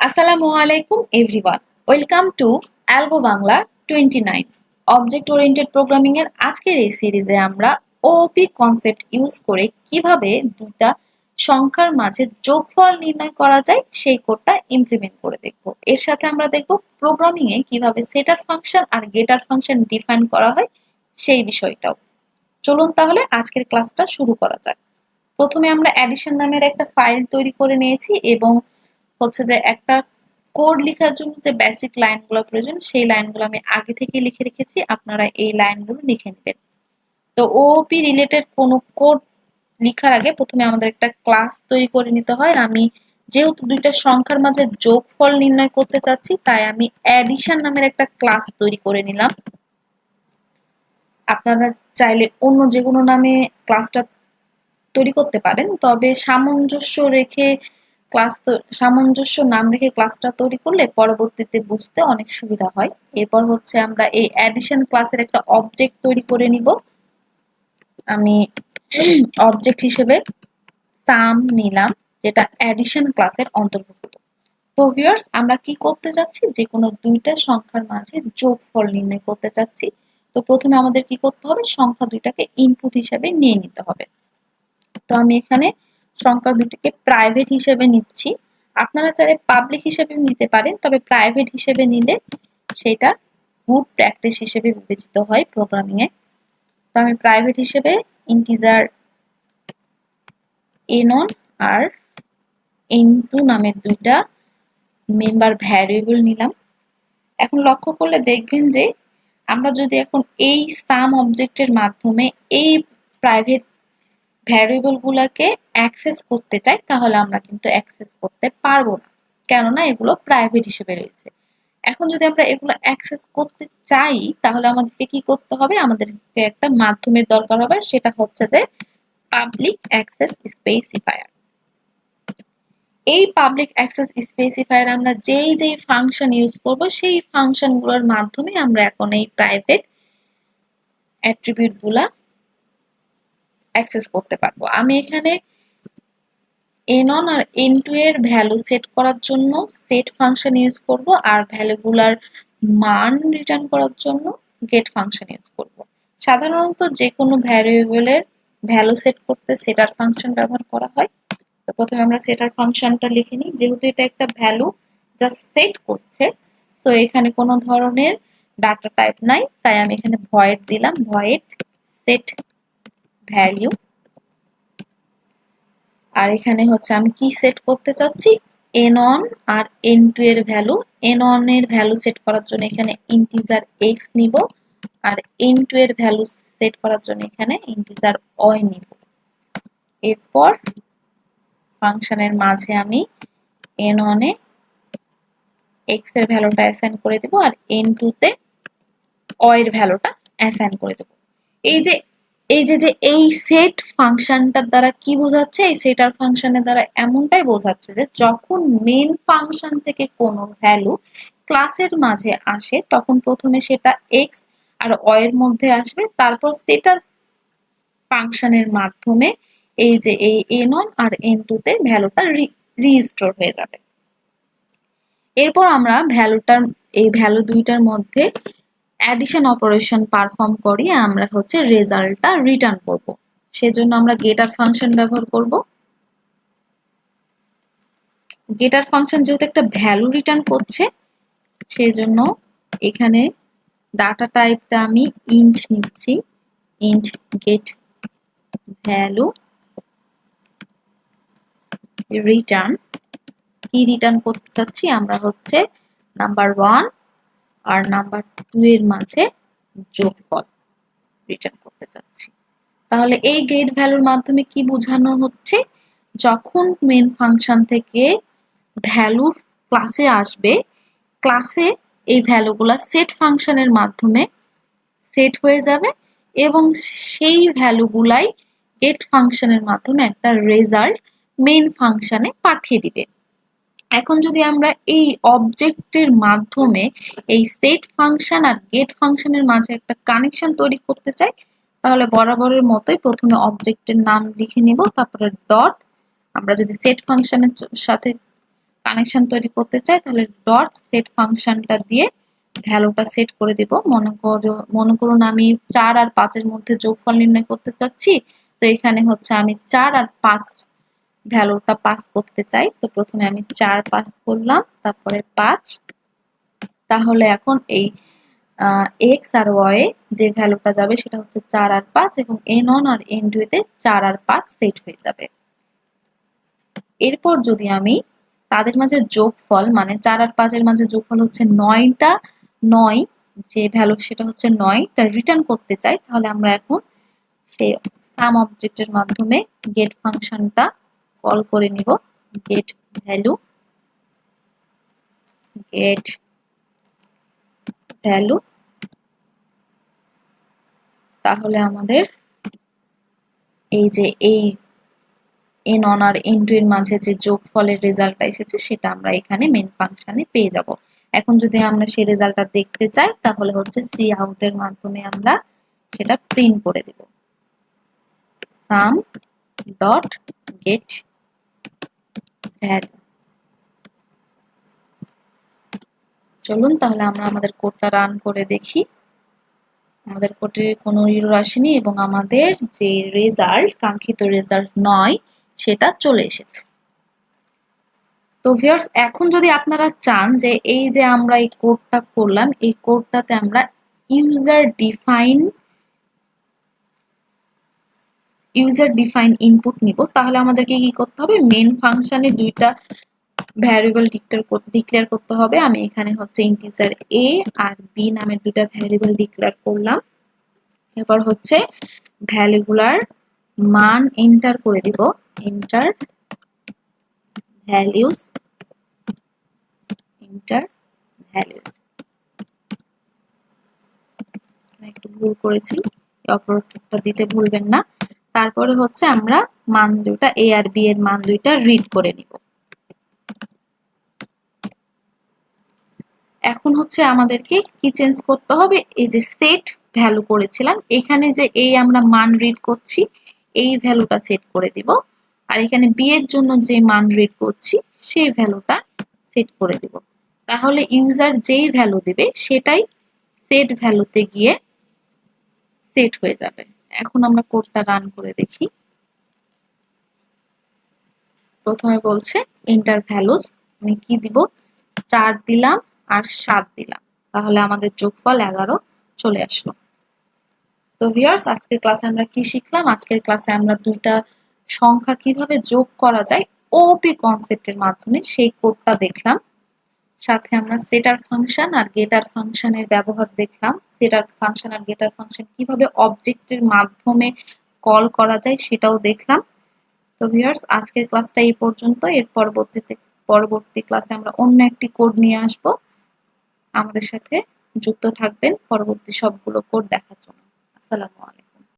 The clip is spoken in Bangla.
আসসালামু আলাইকুম everyone, welcome to algo Bangla 29। Object oriented programming এর আজকের এই সিরিজে আমরা ওওপি কনসেপ্ট ইউজ করে কিভাবে দুটা সংখ্যার মাঝে যোগফল নির্ণয় করা যায় সেই কোডটা ইমপ্লিমেন্ট করে দেখব। এর সাথে আমরা দেখব প্রোগ্রামিং এ কিভাবে সেটার ফাংশন আর গেটার ফাংশন ডিফাইন করা হয় সেই বিষয়টাও। চলুন তাহলে আজকের ক্লাসটা শুরু করা যাক। প্রথমে আমরা অ্যাডিশন নামের একটা ফাইল তৈরি করে নিয়েছি এবং হচ্ছে যে একটা কোড লেখার জন্য যে বেসিক লাইনগুলো প্রয়োজন সেই লাইনগুলো আমি আগে থেকে লিখে রেখেছি, আপনারা এই লাইনগুলো লিখে নেবেন। তো ওওপি রিলেটেড কোনো কোড লেখার আগে প্রথমে আমাদের একটা ক্লাস তৈরি করে নিতে হয়। আমি যেহেতু দুইটা সংখ্যার মাঝে যোগফল নির্ণয় করতে চাচ্ছি তাই আমি অ্যাডিশন নামের একটা ক্লাস তৈরি করে নিলাম। আপনারা চাইলে অন্য যে কোনো নামে ক্লাসটা তৈরি করতে পারেন, তবে সামঞ্জস্য নাম রেখে ক্লাসটা তৈরি করলে পরবর্তীতে বুঝতে অনেক সুবিধা হয়। এরপর হচ্ছে আমরা এই অ্যাডিশন ক্লাসের একটা অবজেক্ট তৈরি করে নিব। আমি অবজেক্ট হিসেবে সাম নিলাম, যেটা অ্যাডিশন ক্লাসের অন্তর্ভুক্ত। তো ভিউয়ার্স, আমরা কি করতে যাচ্ছি, যে কোনো দুইটা সংখ্যার মাঝে যোগফল নির্ণয় করতে চাচ্ছি। তো প্রথমে আমাদের কি করতে হবে, সংখ্যা দুইটাকে ইনপুট হিসেবে নিয়ে নিতে হবে। তো আমি এখানে সংখ্যা দুটিকে প্রাইভেট হিসেবে নিচ্ছি। আপনারা চাইলে পাবলিক হিসেবে নিতে পারেন, তবে প্রাইভেট হিসেবে নিলে সেটা গুড প্র্যাকটিস হিসেবে বিবেচিত হয় প্রোগ্রামিং এ। তো আমি প্রাইভেট হিসেবে ইন্টিজার n1 আর n2 নামের দুইটা মেম্বার ভ্যারিয়েবল নিলাম। এখন লক্ষ্য করলে দেখবেন যে আমরা যদি এখন এই সাম অবজেক্টের মাধ্যমে এই প্রাইভেট ভ্যারিয়েবল গুলাকে অ্যাক্সেস করতে চাই, তাহলে আমরা কিন্তু অ্যাক্সেস করতে পারবো না, কেননা এগুলো প্রাইভেট হিসেবে রয়েছে। এখন যদি আমরা এগুলো অ্যাক্সেস করতে চাই তাহলে আমাদেরকে কি করতে হবে, আমাদেরকে একটা মাধ্যমের দরকার হবে, সেটা হচ্ছে যে পাবলিক অ্যাক্সেস স্পেসিফায়ার। এই পাবলিক অ্যাক্সেস স্পেসিফায়ার আমরা যেই ফাংশন ইউজ করব সেই ফাংশনগুলোর মাধ্যমে আমরা এখন এই প্রাইভেট অ্যাট্রিবিউট গুলা অ্যাক্সেস করতে পারবো। আমি এখানে n1 আর n2 এর ভ্যালু সেট করার জন্য সেট ফাংশন ইউজ করব, আর ভ্যালুগুলার মান রিটার্ন করার জন্য গেট ফাংশন ইউজ করব। সাধারণত যে কোনো ভ্যারিয়েবলের ভ্যালু সেট করতে সেটার ফাংশন ব্যবহার করা হয়। তো প্রথমে আমরা সেটার ফাংশনটা লিখে নিই। যেহেতু এটা একটা ভ্যালু জাস্ট সেট করছে, তো এখানে কোনো ধরনের ডাটা টাইপ নাই, তাই আমি এখানে ভয়েড দিলাম, ভয়েড সেট ভ্যালু। আর এখানে হচ্ছে আমি কি সেট করতে চাচ্ছি, n1 আর n2 এর ভ্যালু। n1 এর ভ্যালু সেট করার জন্য এখানে ইন্টিজার x নিব, আর n2 এর ভ্যালু সেট করার জন্য এখানে ইন্টিজার y নিব। এরপর ফাংশনের মাঝে আমি n1 এ x এর ভ্যালুটা অ্যাসাইন করে দেব, আর n2 তে y এর ভ্যালুটা অ্যাসাইন করে দেব। এই সেট ফাংশনটার দ্বারা কি বোঝাচ্ছে, এই সেটার ফাংশনের দ্বারা এমনটাই বোঝাচ্ছে যে যখন মেন ফাংশন থেকে কোনো ভ্যালু ক্লাসের মাঝে আসে তখন প্রথমে সেটা x আর y এর মধ্যে আসবে, তারপর সেটার ফাংশনের মাধ্যমে এই যে এই n1 আর n2 তে ভ্যালুটা রিস্টোর হয়ে যাবে। এরপর আমরা এই ভ্যালু দুইটার মধ্যে অ্যাডিশন অপারেশন পারফর্ম করি, আমরা হচ্ছে রেজাল্টটা রিটার্ন করব। সেজন্য আমরা গেটার ফাংশন ব্যবহার করব। গেটার ফাংশন যেহেতু একটা ভ্যালু রিটার্ন করছে, সেজন্য এখানে ডাটা টাইপটা আমি ইন্ট নিচ্ছি, ইন্ট গেট ভ্যালু রিটার্ন। কি রিটার্ন করতে চাচ্ছি, আমরা হচ্ছে নাম্বার 1 আর নাম্বার 2 এর মাঝে যোগফল রিটার্ন করতে চাচ্ছি। তাহলে এই গেট ভ্যালুর মাধ্যমে কি বোঝানো হচ্ছে, যখন মেন ফাংশন থেকে ভ্যালু ক্লাসে আসবে, ক্লাসে এই ভ্যালুগুলা সেট ফাংশনের মাধ্যমে সেট হয়ে যাবে এবং সেই ভ্যালুগুলাই গেট ফাংশনের মাধ্যমে একটা রেজাল্ট মেন ফাংশনে পাঠিয়ে দিবে। এখন যদি আমরা এই অবজেক্টের মাধ্যমে এই সেট ফাংশন আর গেট ফাংশনের মাঝে একটা কানেকশন তৈরি করতে চাই, তাহলে বরাবরের মতোই প্রথমে অবজেক্টের নাম লিখে নিব, তারপরে ডট। আমরা যদি সেট ফাংশনের সাথে কানেকশন তৈরি করতে চাই তাহলে ডট সেট ফাংশনটা দিয়ে ভ্যালুটা সেট করে দিব। মনে করুন আমি 4 আর 5 এর মধ্যে যোগফল নির্ণয় করতে চাচ্ছি। তো এখানে হচ্ছে আমি 4 আর 5 ভ্যালুটা পাস করতে চাই। তো প্রথমে আমি 4 পাস করলাম, তারপরে 5। তাহলে এখন এই x আর y এ যে ভ্যালুটা যাবে সেটা হচ্ছে 4 আর 5 এবং n1 আর n2 তে 4 আর 5 সেট হয়ে যাবে। এরপর যদি আমি তাদের মাঝে যোগফল মানে 4 আর 5 এর মাঝে যোগফল হচ্ছে 9টা 9 যে ভ্যালু সেটা হচ্ছে 9 টা রিটার্ন করতে চাই, তাহলে আমরা এখন সেই সাম অবজেক্টের মাধ্যমে গেট ফাংশনটা কল করে নিব। গেট ভ্যালু গেট ভ্যালু তাহলে আমাদের এই যে এই n1 আর n2 এর মাঝে যে যোগফলের রেজাল্টটা এসেছে সেটা আমরা এখানে মেন ফাংশনে পেয়ে যাব। এখন যদি আমরা সেই রেজাল্টটা দেখতে চাই তাহলে হচ্ছে সি আউট এর মাধ্যমে আমরা সেটা প্রিন্ট করে দেব। সাম ডট গেট ভ্যালু। চলুন তাহলে আমরা আমাদের কোডটা রান করে দেখি। আমাদের কোডে কোনো এরর আসেনি এবং আমাদের যে রেজাল্ট কাঙ্ক্ষিত রেজাল্ট 9 সেটা চলে এসেছে। তো ভিউয়ার্স এখন যদি আপনারা চান যে এই যে আমরা এই কোডটা করলাম এই কোডটাতে আমরা ইউজার ডিফাইন ইনপুট নিব, তাহলে আমাদেরকে কি করতে হবে মেন ফাংশনে দুইটা ভ্যারিয়েবল ডিক্লেয়ার করতে হবে। আমি এখানে হচ্ছে ইন্টিজার a আর b নামের দুইটা ভ্যারিয়েবল ডিক্লেয়ার করলাম। এরপর হচ্ছে ভ্যালুগুলার মান এন্টার করে দিব। এন্টার ভ্যালুস একটু ভুল করেছি, অপারেটরটা দিতে ভুলবেন না। তারপরে হচ্ছে আমরা মান দুইটা a আর b এর মান দুইটা রিড করে নিব। এখন হচ্ছে আমাদেরকে কি চেঞ্জ করতে হবে, এই যে সেট ভ্যালু করেছিলাম এখানে যে এই আমরা মান রিড করছি এই ভ্যালুটা সেট করে দিব, আর এখানে b এর জন্য যে মান রিড করছি সেই ভ্যালুটা সেট করে দিব। তাহলে ইউজার যেই ভ্যালু দিবে সেটাই সেট ভ্যালুতে গিয়ে সেট হয়ে যাবে। এখন আমরা কোডটা রান করে দেখি। প্রথমে বলছে এন্টার ভ্যালুস, আমি কি দিব 4 দিলাম আর 7 দিলাম, তাহলে আমাদের যোগফল 11 চলে আসলো। তো ভিউয়ার্স আজকের ক্লাসে আমরা কি শিখলাম, আজকের ক্লাসে আমরা দুইটা সংখ্যা কিভাবে যোগ করা যায় ওপি কনসেপ্টের মাধ্যমে সেই কোডটা দেখলাম। সাথে আমরা সেটার ফাংশন আর গেটার ফাংশনের ব্যবহার দেখলাম। সেটার ফাংশন আর গেটার ফাংশন কিভাবে অবজেক্টের মাধ্যমে কল করা যায় সেটাও দেখলাম। তো ভিউয়ার্স আজকের ক্লাসটা এই পর্যন্ত। এর পরবর্তী ক্লাসে আমরা অন্য একটি কোড নিয়ে আসব। আমাদের সাথে যুক্ত থাকবেন পরবর্তী সবগুলো কোড দেখার জন্য। আসসালামু আলাইকুম।